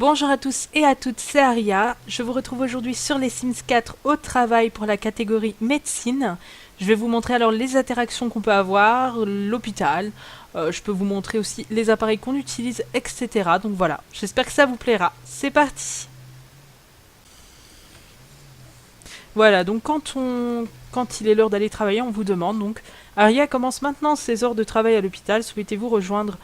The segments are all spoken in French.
Bonjour à tous et à toutes, c'est Aria. Je vous retrouve aujourd'hui sur les Sims 4 au travail pour la catégorie médecine. Je vais vous montrer alors les interactions qu'on peut avoir, l'hôpital. Je peux vous montrer aussi les appareils qu'on utilise, etc. Donc voilà, j'espère que ça vous plaira. C'est parti! Voilà, donc quand il est l'heure d'aller travailler, on vous demande donc Aria commence maintenant ses heures de travail à l'hôpital. Souhaitez-vous rejoindre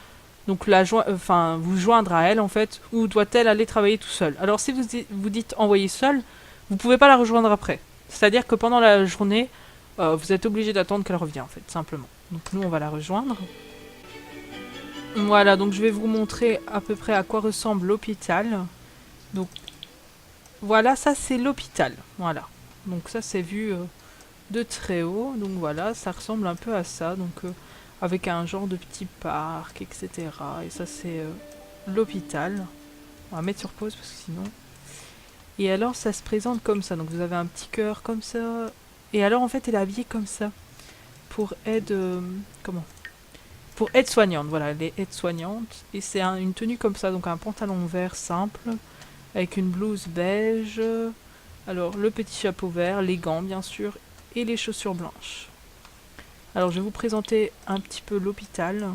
donc vous joindre à elle en fait, ou doit-elle aller travailler tout seul? Alors si vous dites envoyer seul, vous pouvez pas la rejoindre après. C'est-à-dire que pendant la journée, vous êtes obligé d'attendre qu'elle revienne en fait, simplement. Donc nous on va la rejoindre. Voilà, donc je vais vous montrer à peu près à quoi ressemble l'hôpital. Donc voilà, ça c'est l'hôpital. Voilà. Donc ça c'est vu de très haut. Donc voilà, ça ressemble un peu à ça. Donc avec un genre de petit parc, etc. Et ça c'est l'hôpital. On va mettre sur pause parce que sinon... Et alors ça se présente comme ça. Donc vous avez un petit cœur comme ça. Et alors en fait elle est habillée comme ça. Pour aide... comment? Pour aide-soignante. Voilà, elle est aide-soignante. Et c'est une tenue comme ça. Donc un pantalon vert simple. Avec une blouse beige. Alors le petit chapeau vert, les gants bien sûr. Et les chaussures blanches. Alors je vais vous présenter un petit peu l'hôpital.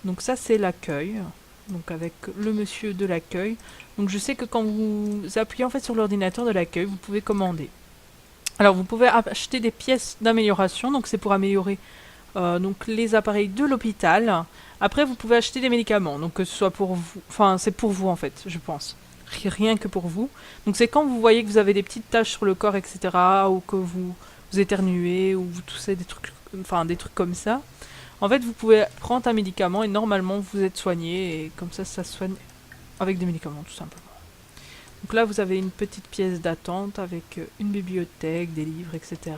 Donc ça c'est l'accueil. Donc avec le monsieur de l'accueil. Donc je sais que quand vous appuyez en fait sur l'ordinateur de l'accueil, vous pouvez commander. Alors vous pouvez acheter des pièces d'amélioration. Donc c'est pour améliorer donc les appareils de l'hôpital. Après vous pouvez acheter des médicaments. Donc que ce soit pour vous. Enfin c'est pour vous en fait, je pense. Rien que pour vous. Donc c'est quand vous voyez que vous avez des petites taches sur le corps, etc. Ou que vous éternuez ou vous toussez des trucs comme ça. En fait, vous pouvez prendre un médicament et normalement vous êtes soigné et comme ça se soigne avec des médicaments tout simplement. Donc là, vous avez une petite pièce d'attente avec une bibliothèque, des livres, etc.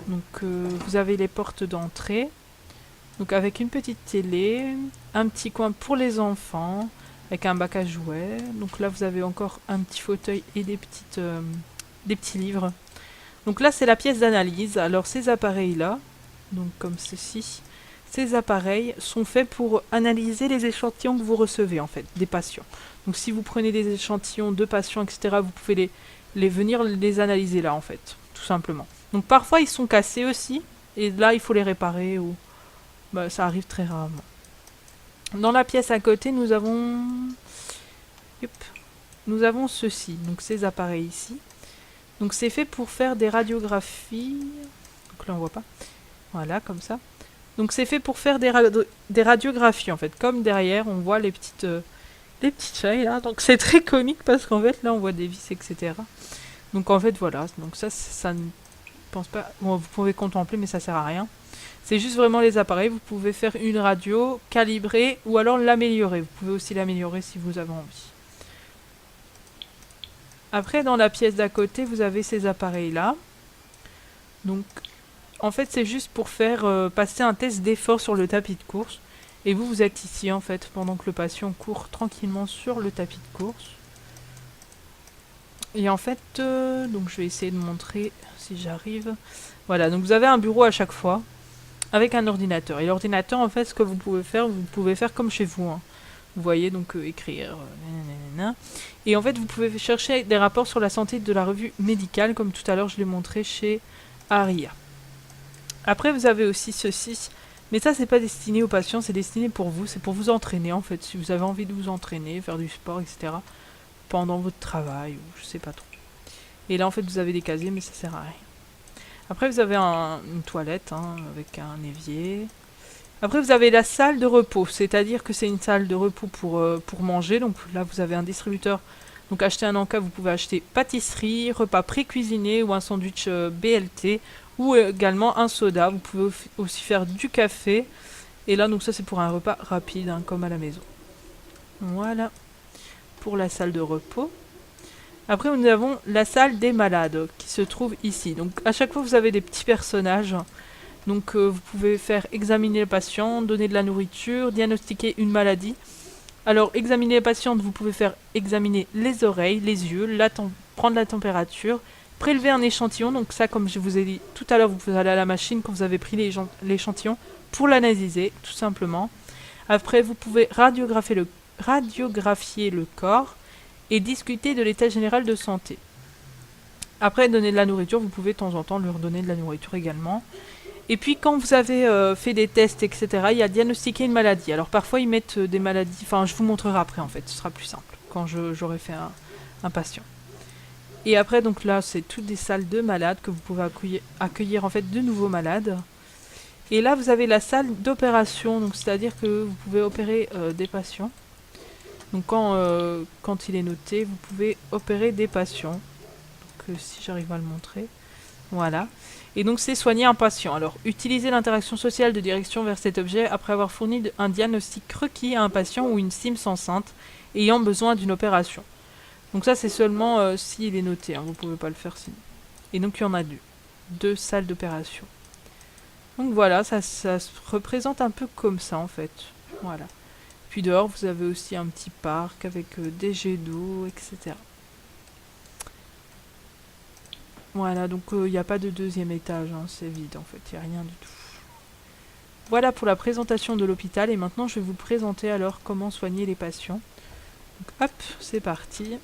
Donc vous avez les portes d'entrée. Donc avec une petite télé, un petit coin pour les enfants avec un bac à jouets. Donc là, vous avez encore un petit fauteuil et des petits livres. Donc là, c'est la pièce d'analyse. Alors ces appareils-là, donc comme ceci, ces appareils sont faits pour analyser les échantillons que vous recevez en fait, des patients. Donc si vous prenez des échantillons de patients, etc., vous pouvez venir les analyser là en fait, tout simplement. Donc parfois ils sont cassés aussi, et là il faut les réparer, ou ça arrive très rarement. Dans la pièce à côté, nous avons ceci, donc ces appareils ici. Donc c'est fait pour faire des radiographies. Donc là on voit pas. Voilà, comme ça. Donc c'est fait pour faire des radiographies en fait. Comme derrière on voit les petites feuilles là. Donc c'est très comique parce qu'en fait là on voit des vis, etc. Donc en fait voilà. Donc ça ne pense pas. Bon, vous pouvez contempler mais ça sert à rien. C'est juste vraiment les appareils. Vous pouvez faire une radio, calibrer ou alors l'améliorer. Vous pouvez aussi l'améliorer si vous avez envie. Après, dans la pièce d'à côté, vous avez ces appareils-là. Donc, en fait, c'est juste pour faire passer un test d'effort sur le tapis de course. Et vous êtes ici, en fait, pendant que le patient court tranquillement sur le tapis de course. Et en fait, donc je vais essayer de montrer si j'arrive. Voilà, donc vous avez un bureau à chaque fois, avec un ordinateur. Et l'ordinateur, en fait, ce que vous pouvez faire comme chez vous, hein. Vous voyez, donc écrire, et en fait vous pouvez chercher des rapports sur la santé de la revue médicale, comme tout à l'heure je l'ai montré chez Aria. Après vous avez aussi ceci, mais ça c'est pas destiné aux patients, c'est destiné pour vous, c'est pour vous entraîner en fait, si vous avez envie de vous entraîner, faire du sport, etc. pendant votre travail, ou je sais pas trop. Et là en fait vous avez des casiers, mais ça sert à rien. Après vous avez une toilette, hein, avec un évier. Après, vous avez la salle de repos, c'est-à-dire que c'est une salle de repos pour manger. Donc là, vous avez un distributeur. Donc acheter un encas, vous pouvez acheter pâtisserie, repas pré-cuisiné ou un sandwich BLT ou également un soda. Vous pouvez aussi faire du café. Et là, donc ça, c'est pour un repas rapide, hein, comme à la maison. Voilà, pour la salle de repos. Après, nous avons la salle des malades qui se trouve ici. Donc à chaque fois, vous avez des petits personnages. Donc vous pouvez faire examiner le patient, donner de la nourriture, diagnostiquer une maladie. Alors examiner les patientes, vous pouvez faire examiner les oreilles, les yeux, prendre la température, prélever un échantillon. Donc ça, comme je vous ai dit tout à l'heure, vous pouvez aller à la machine quand vous avez pris l'échantillon pour l'analyser, tout simplement. Après, vous pouvez radiographier radiographier le corps et discuter de l'état général de santé. Après donner de la nourriture, vous pouvez de temps en temps leur donner de la nourriture également. Et puis quand vous avez fait des tests, etc., il y a diagnostiqué une maladie. Alors parfois ils mettent des maladies, enfin je vous montrerai après en fait, ce sera plus simple quand j'aurai fait un patient. Et après donc là c'est toutes des salles de malades que vous pouvez accueillir en fait de nouveaux malades. Et là vous avez la salle d'opération, donc c'est-à-dire que vous pouvez opérer des patients. Donc quand il est noté, vous pouvez opérer des patients. Donc si j'arrive à le montrer, voilà. Et donc c'est soigner un patient. Alors utiliser l'interaction sociale de direction vers cet objet après avoir fourni un diagnostic requis à un patient ou une Sims enceinte ayant besoin d'une opération. Donc ça c'est seulement s'il est noté, hein, vous ne pouvez pas le faire sinon. Et donc il y en a deux salles d'opération. Donc voilà, ça se représente un peu comme ça en fait. Voilà. Puis dehors vous avez aussi un petit parc avec des jets d'eau, etc. Voilà, donc il n'y a pas de deuxième étage, hein, c'est vide en fait, il n'y a rien du tout. Voilà pour la présentation de l'hôpital et maintenant je vais vous présenter alors comment soigner les patients. Donc hop, c'est parti.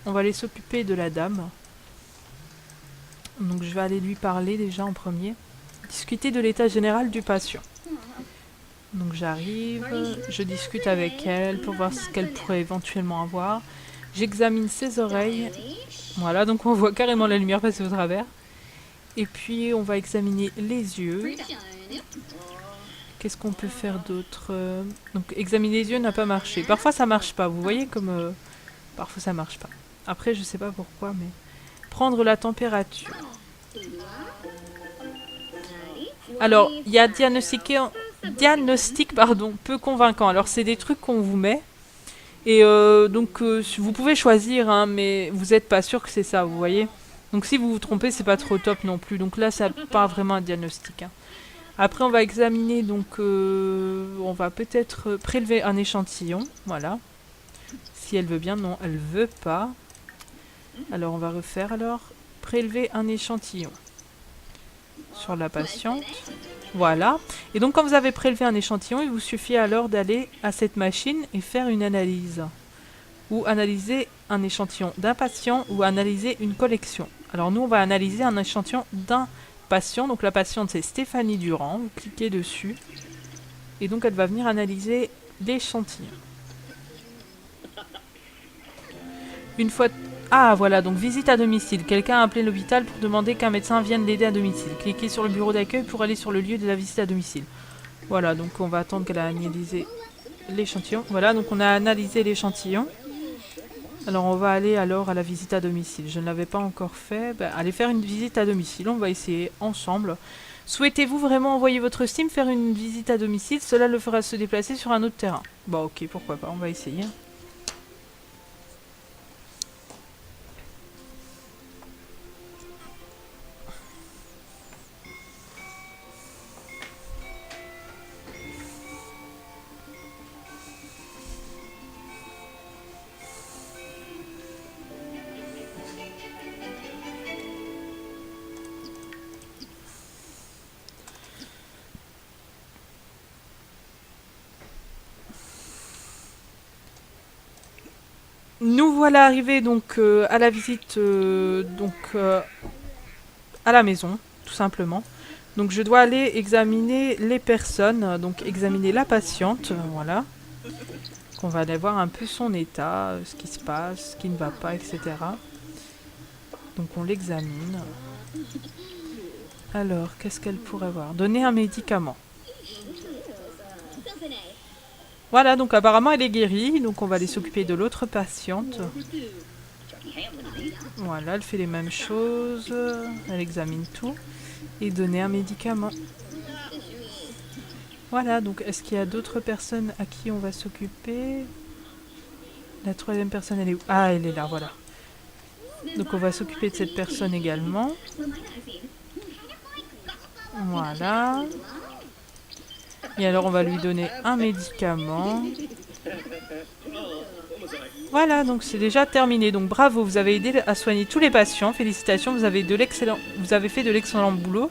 On va aller s'occuper de la dame. Donc je vais aller lui parler déjà en premier. Discuter de l'état général du patient. Donc j'arrive, je discute avec elle pour voir ce qu'elle pourrait éventuellement avoir. J'examine ses oreilles. Voilà, donc on voit carrément la lumière passer au travers. Et puis on va examiner les yeux. Qu'est-ce qu'on peut faire d'autre? Donc examiner les yeux n'a pas marché. Parfois ça marche pas, vous voyez comme... parfois ça marche pas. Après je sais pas pourquoi, mais... Prendre la température. Alors, il y a diagnostic peu convaincant. Alors c'est des trucs qu'on vous met. Et donc vous pouvez choisir, hein, mais vous n'êtes pas sûr que c'est ça, vous voyez. Donc si vous vous trompez, c'est pas trop top non plus. Donc là, ça pas vraiment un diagnostic. Hein. Après, on va examiner, donc on va peut-être prélever un échantillon, voilà. Si elle veut bien, non, elle veut pas. Alors on va refaire alors, prélever un échantillon sur la patiente. Voilà. Et donc quand vous avez prélevé un échantillon, il vous suffit alors d'aller à cette machine et faire une analyse. Ou analyser un échantillon d'un patient ou analyser une collection. Alors nous, on va analyser un échantillon d'un patient. Donc la patiente, c'est Stéphanie Durand. Vous cliquez dessus. Et donc elle va venir analyser l'échantillon. Une fois... Ah voilà, donc visite à domicile. Quelqu'un a appelé l'hôpital pour demander qu'un médecin vienne l'aider à domicile. Cliquez sur le bureau d'accueil pour aller sur le lieu de la visite à domicile. Voilà, donc on va attendre qu'elle a analysé l'échantillon. Voilà, donc on a analysé l'échantillon. Alors on va aller alors à la visite à domicile. Je ne l'avais pas encore fait. Ben, allez faire une visite à domicile. On va essayer ensemble. Souhaitez-vous vraiment envoyer votre Steam faire une visite à domicile? Cela le fera se déplacer sur un autre terrain. Bon ok, pourquoi pas, on va essayer. Nous voilà arrivés donc à la visite à la maison, tout simplement. Donc je dois aller examiner les personnes, donc examiner la patiente, voilà. On va aller voir un peu son état, ce qui se passe, ce qui ne va pas, etc. Donc on l'examine. Alors, qu'est-ce qu'elle pourrait avoir? Donner un médicament. Voilà, donc apparemment elle est guérie, donc on va aller s'occuper de l'autre patiente. Voilà, elle fait les mêmes choses, elle examine tout et donner un médicament. Voilà, donc est-ce qu'il y a d'autres personnes à qui on va s'occuper? La troisième personne, elle est où? Ah, elle est là, voilà. Donc on va s'occuper de cette personne également. Voilà. Et alors on va lui donner un médicament. Voilà, donc c'est déjà terminé. Donc bravo, vous avez aidé à soigner tous les patients. Félicitations, vous avez fait de l'excellent boulot.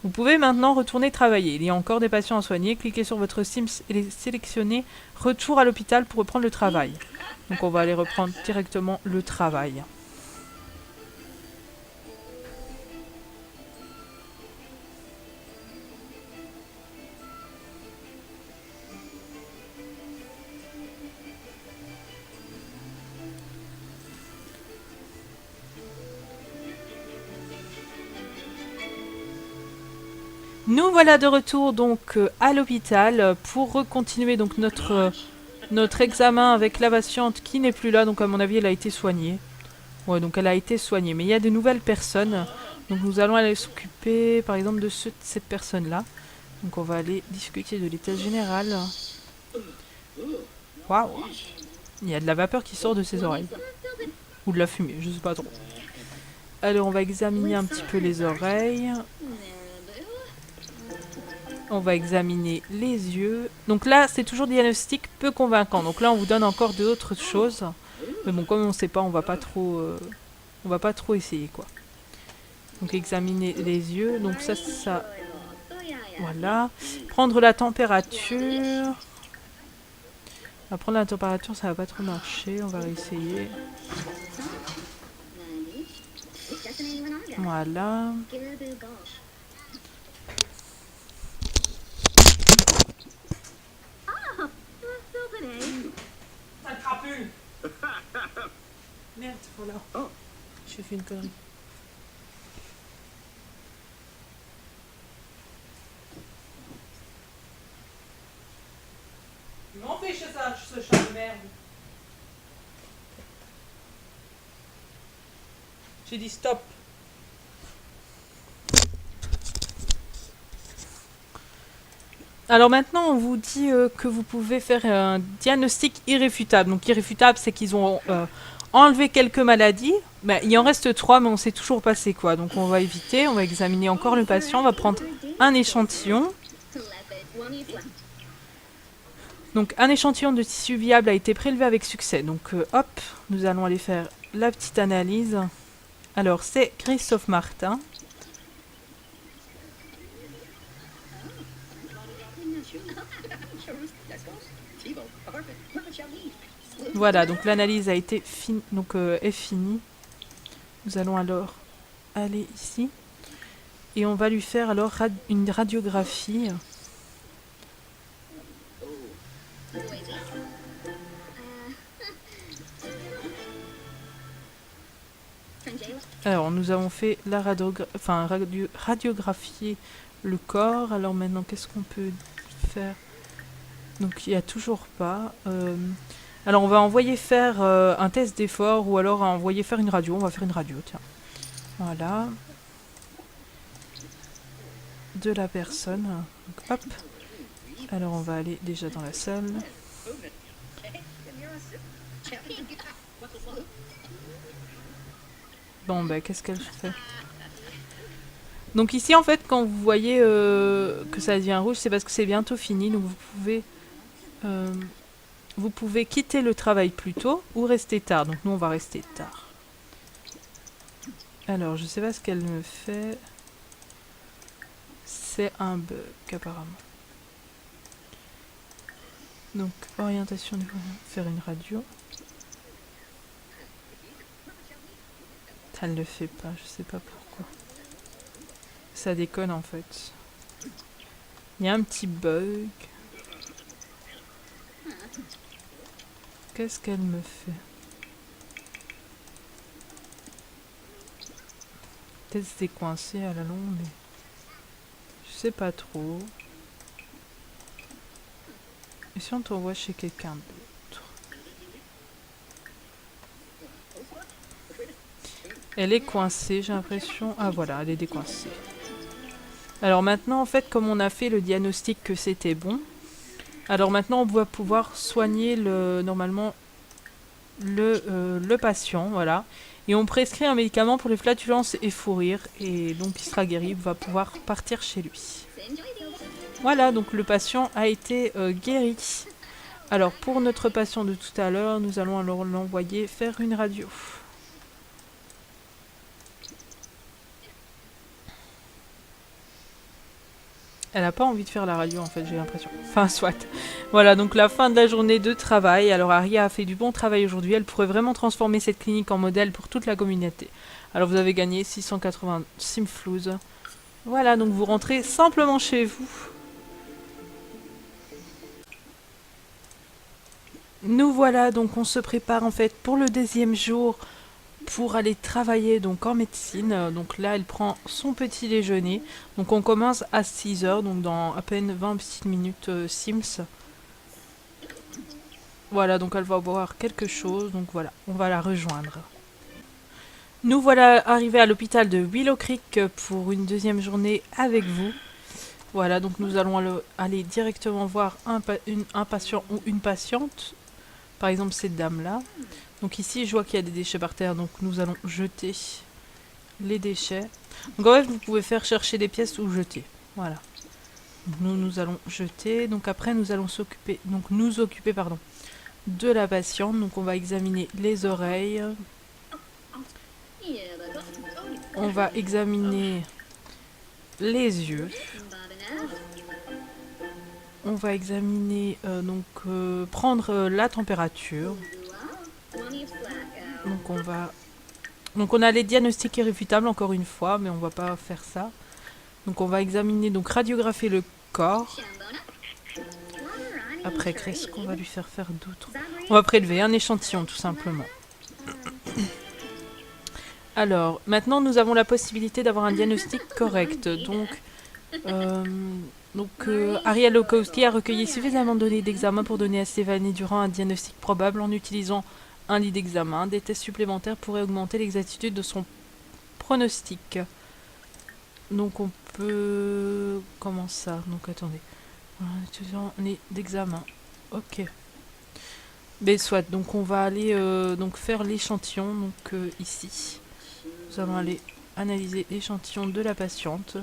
Vous pouvez maintenant retourner travailler. Il y a encore des patients à soigner. Cliquez sur votre Sims et sélectionnez Retour à l'hôpital pour reprendre le travail. Donc on va aller reprendre directement le travail. Nous voilà de retour donc à l'hôpital pour continuer donc notre examen avec la patiente qui n'est plus là. Donc à mon avis elle a été soignée. Ouais, donc elle a été soignée. Mais il y a de nouvelles personnes. Donc nous allons aller s'occuper par exemple de cette personne-là. Donc on va aller discuter de l'état général. Waouh! Il y a de la vapeur qui sort de ses oreilles. Ou de la fumée, je sais pas trop. Alors on va examiner un petit peu les oreilles. On va examiner les yeux. Donc là, c'est toujours diagnostic peu convaincant. Donc là, on vous donne encore d'autres choses. Mais bon, comme on ne sait pas, on va pas trop essayer, quoi. Donc examiner les yeux. Donc ça... Voilà. Prendre la température. On va prendre la température, ça va pas trop marcher. On va réessayer. Voilà. Un crapule. Merde, voilà. Oh, j'ai fait une connerie. Ils m'ont fait ce chat de merde. J'ai dit stop. Alors maintenant, on vous dit que vous pouvez faire un diagnostic irréfutable. Donc irréfutable, c'est qu'ils ont enlevé quelques maladies. Ben, il en reste 3, mais on sait toujours pas c'est quoi. Donc on va éviter, on va examiner encore le patient, on va prendre un échantillon. Donc un échantillon de tissu viable a été prélevé avec succès. Donc hop, nous allons aller faire la petite analyse. Alors c'est Christophe Martin. Voilà, donc l'analyse a été est finie. Nous allons alors aller ici. Et on va lui faire alors une radiographie. Alors, nous avons fait la radiographier le corps. Alors maintenant, qu'est-ce qu'on peut faire? Donc, il n'y a toujours pas. Alors, on va envoyer faire un test d'effort ou alors envoyer faire une radio. On va faire une radio, tiens. Voilà. De la personne. Donc, hop. Alors, on va aller déjà dans la salle. Bon, bah, qu'est-ce qu'elle fait? Donc ici, en fait, quand vous voyez que ça devient rouge, c'est parce que c'est bientôt fini. Donc vous pouvez quitter le travail plus tôt ou rester tard. Donc nous, on va rester tard. Alors, je sais pas ce qu'elle me fait. C'est un bug, apparemment. Donc, orientation, faire une radio. Ça ne le fait pas, je sais pas pourquoi. Ça déconne en fait. Il y a un petit bug. Qu'est-ce qu'elle me fait? Peut-être c'était coincé à la longue, mais je sais pas trop. Et si on t'envoie chez quelqu'un d'autre? Elle est coincée, j'ai l'impression. Ah voilà, elle est décoincée. Alors maintenant, en fait, comme on a fait le diagnostic que c'était bon, alors maintenant on va pouvoir soigner normalement le patient, voilà. Et on prescrit un médicament pour les flatulences et fou rire, et donc il sera guéri, il va pouvoir partir chez lui. Voilà, donc le patient a été guéri. Alors pour notre patient de tout à l'heure, nous allons alors l'envoyer faire une radio. Elle a pas envie de faire la radio en fait, j'ai l'impression. Enfin, soit. Voilà, donc la fin de la journée de travail. Alors Aria a fait du bon travail aujourd'hui. Elle pourrait vraiment transformer cette clinique en modèle pour toute la communauté. Alors vous avez gagné 680 simflouz. Voilà, donc vous rentrez simplement chez vous. Nous voilà, donc on se prépare en fait pour le deuxième jour pour aller travailler donc en médecine. Donc là, elle prend son petit déjeuner. Donc on commence à 6 heures, donc dans à peine 20 petites minutes Sims. Voilà, donc elle va boire quelque chose, donc voilà, on va la rejoindre. Nous voilà arrivés à l'hôpital de Willow Creek pour une deuxième journée avec vous. Voilà, donc nous allons aller directement voir un patient ou une patiente. Par exemple, cette dame-là. Donc ici, je vois qu'il y a des déchets par terre, donc nous allons jeter les déchets. Donc en fait, vous pouvez faire chercher des pièces ou jeter. Voilà. Donc, nous allons jeter. Donc après, nous allons nous occuper, pardon, de la patiente. Donc on va examiner les oreilles. On va examiner les yeux. On va examiner, prendre la température. Donc on a les diagnostics irréfutables encore une fois, mais on va pas faire ça. Donc on va examiner, donc radiographier le corps. Après, qu'est-ce qu'on va lui faire faire d'autre? On va prélever un échantillon tout simplement. Alors, maintenant nous avons la possibilité d'avoir un diagnostic correct. Ariel Lokowski a recueilli suffisamment de données d'examen pour donner à Stéphanie Durand un diagnostic probable en utilisant un lit d'examen. Des tests supplémentaires pourraient augmenter l'exactitude de son pronostic. Donc on peut... Comment ça? Donc attendez. Un lit d'examen. Ok. Mais soit, donc on va aller faire l'échantillon, ici. Nous allons aller analyser l'échantillon de la patiente.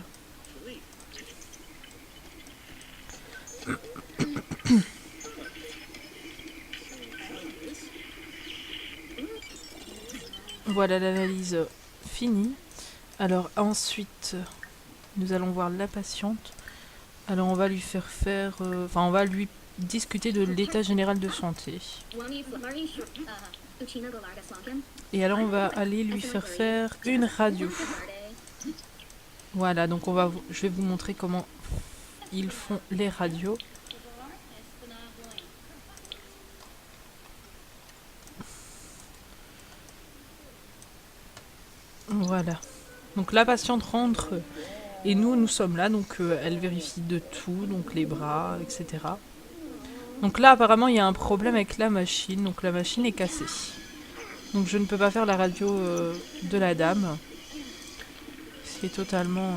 Voilà l'analyse finie. Alors ensuite, nous allons voir la patiente. Alors on va lui on va lui discuter de l'état général de santé. Et alors on va aller lui faire une radio. Voilà, donc je vais vous montrer comment ils font les radios. Voilà. Donc la patiente rentre et nous sommes là. Donc elle vérifie de tout, donc les bras, etc. Donc là apparemment il y a un problème avec la machine. Donc la machine est cassée. Donc je ne peux pas faire la radio de la dame. Ce qui est totalement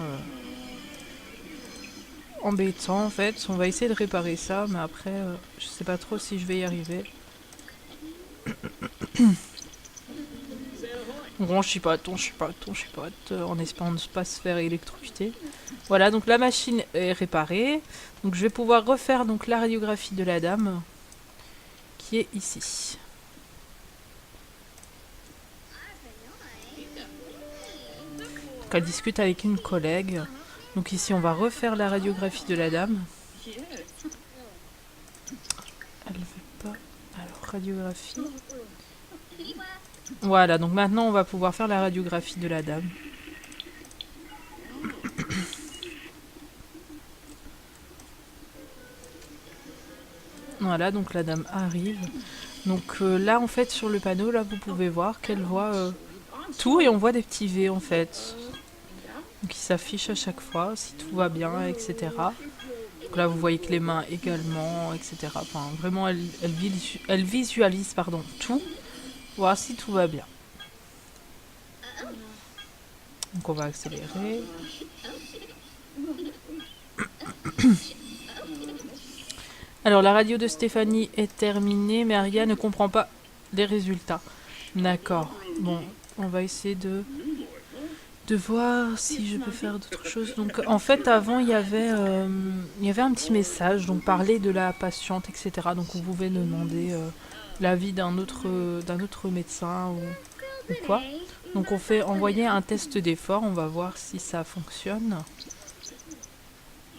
embêtant en fait. On va essayer de réparer ça, mais après je sais pas trop si je vais y arriver. On chipote, en espérant ne pas se faire électrocuter. Voilà, donc la machine est réparée. Donc je vais pouvoir refaire donc la radiographie de la dame qui est ici. Donc elle discute avec une collègue. Donc ici on va refaire la radiographie de la dame. Elle veut pas. Alors radiographie. Voilà, donc maintenant on va pouvoir faire la radiographie de la dame. Voilà, donc la dame arrive. Donc là en fait sur le panneau, là vous pouvez voir qu'elle voit tout et on voit des petits V en fait. Donc il s'affiche à chaque fois si tout va bien, etc. Donc là vous voyez que les mains également, etc. Enfin vraiment elle visualise tout. Voir si tout va bien. Donc on va accélérer. Alors la radio de Stéphanie est terminée, mais Aria ne comprend pas les résultats. D'accord. Bon, on va essayer de voir si je peux faire d'autres choses. Donc en fait avant il y avait un petit message, donc parler de la patiente, etc. Donc vous pouvez demander l'avis d'un autre médecin ou quoi. Donc on fait envoyer un test d'effort, on va voir si ça fonctionne.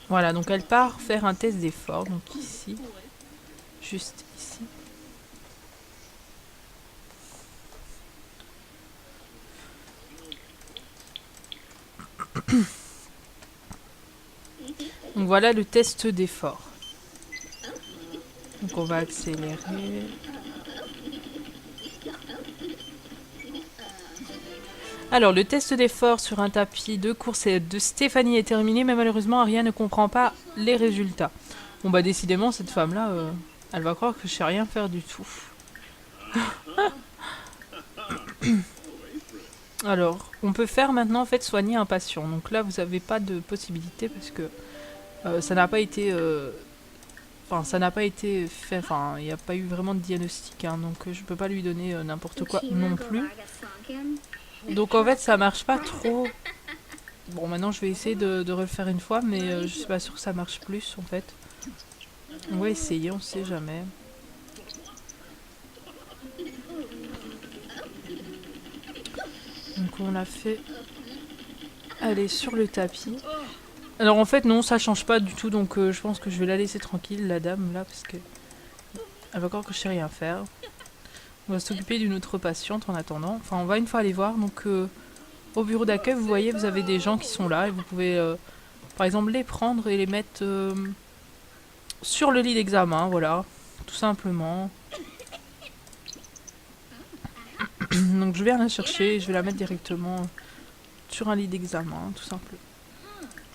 Voilà, donc elle part faire un test d'effort, donc ici, juste ici. Donc voilà le test d'effort. Donc on va accélérer. Alors le test d'effort sur un tapis de course de Stéphanie est terminé, mais malheureusement Aria ne comprend pas les résultats. Bon bah décidément cette femme là, elle va croire que je sais rien faire du tout. Alors, on peut faire maintenant en fait soigner un patient. Donc là, vous n'avez pas de possibilité parce que ça n'a pas été, enfin ça n'a pas été fait. Enfin, il n'y a pas eu vraiment de diagnostic, hein, donc je peux pas lui donner n'importe quoi non plus. Donc en fait, ça marche pas trop. Bon, maintenant je vais essayer de refaire une fois, mais je suis pas sûre que ça marche plus en fait. On va essayer, on sait jamais. Donc on l'a fait aller sur le tapis. Alors en fait non, ça change pas du tout, donc je pense que je vais la laisser tranquille, la dame là, parce que elle va croire que je sais rien faire. On va s'occuper d'une autre patiente en attendant. Enfin, on va une fois aller voir. Donc au bureau d'accueil, vous voyez, vous avez des gens qui sont là et vous pouvez par exemple les prendre et les mettre sur le lit d'examen, voilà, tout simplement. Donc je vais la chercher et je vais la mettre directement sur un lit d'examen, tout simplement.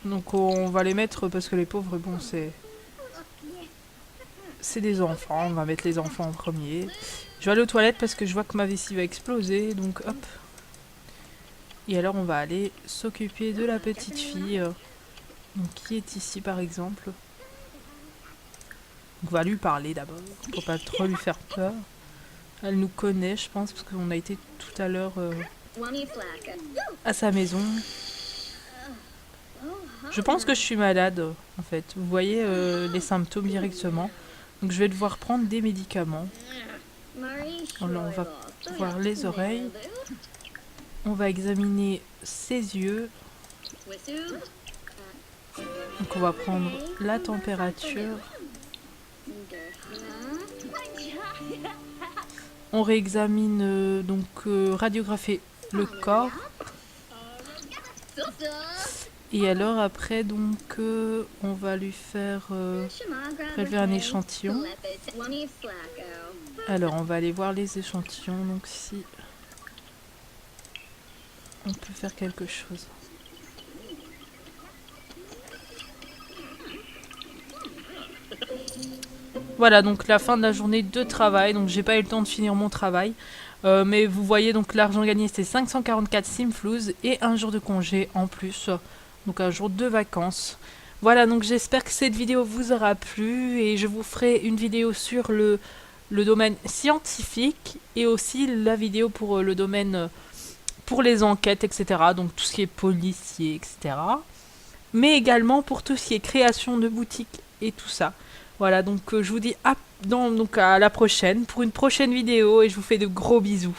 Donc on va les mettre parce que les pauvres, bon, c'est des enfants. On va mettre les enfants en premier. Je vais aller aux toilettes parce que je vois que ma vessie va exploser, donc hop. Et alors on va aller s'occuper de la petite fille donc, qui est ici par exemple. Donc, on va lui parler d'abord pour pas trop lui faire peur. Elle nous connaît je pense parce qu'on a été tout à l'heure à sa maison. Je pense que je suis malade en fait. Vous voyez les symptômes directement. Donc je vais devoir prendre des médicaments. Alors, on va voir les oreilles. On va examiner ses yeux. Donc on va prendre la température. On réexamine donc radiographier le corps. Et alors après donc on va lui faire prélever un échantillon. Alors on va aller voir les échantillons, donc si on peut faire quelque chose. Voilà donc la fin de la journée de travail, donc j'ai pas eu le temps de finir mon travail. Mais vous voyez donc l'argent gagné c'est 544 simflouz et un jour de congé en plus. Donc un jour de vacances. Voilà, donc j'espère que cette vidéo vous aura plu et je vous ferai une vidéo sur le domaine scientifique et aussi la vidéo pour le domaine pour les enquêtes, etc. Donc tout ce qui est policier, etc. Mais également pour tout ce qui est création de boutiques et tout ça. Voilà, donc je vous dis donc à la prochaine pour une prochaine vidéo et je vous fais de gros bisous.